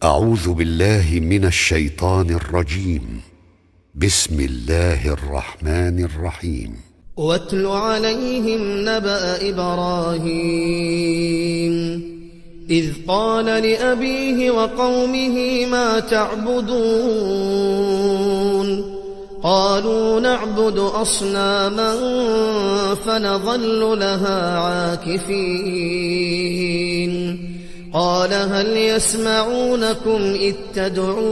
أعوذ بالله من الشيطان الرجيم. بسم الله الرحمن الرحيم. واتل عليهم نبأ إبراهيم إذ قال لأبيه وقومه ما تعبدون قالوا نعبد أصناما فنظل لها عاكفين قال هل يسمعونكم إذ تدعون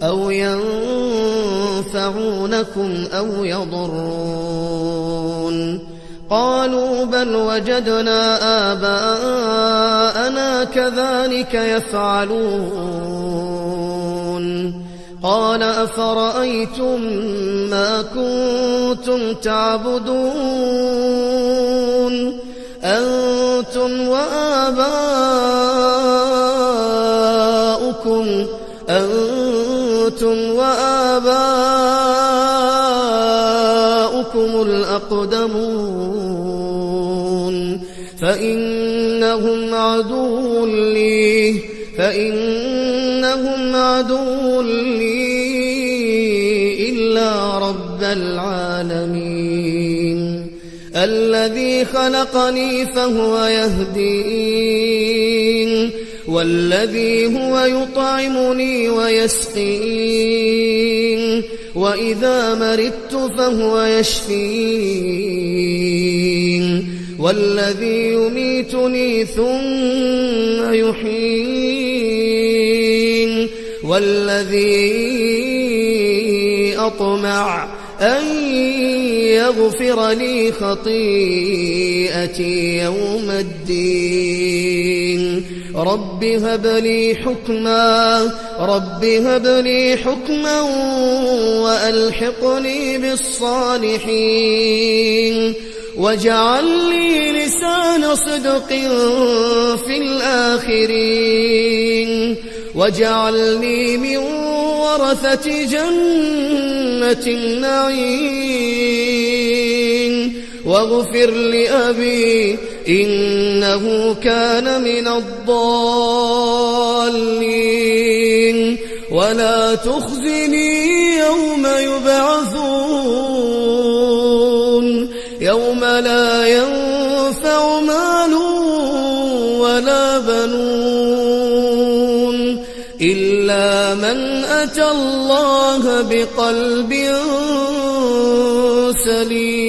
أو ينفعونكم أو يضرون قالوا بل وجدنا آباءنا كذلك يفعلون قال أفرأيتم ما كنتم تعبدون أنتم وآباؤكم الأقدمون فإنهم عدو لي إلا رب العالمين الذي خلقني فهو يهدين والذي هو يطعمني ويسقين وإذا مرضت فهو يشفين والذي يميتني ثم يحيين والذي أطمع أن يغفر لي خطيئتي يوم الدين رب هب لي حكما وألحقني بالصالحين واجعل لي لسان صدق في الآخرين واجعلني من ورثة جنة النعيم واغفر لأبي إنه كان من الضالين ولا تخزني يوم يبعثون يوم لا ينفع مال ولا بنون إلا من أتى الله بقلب سليم.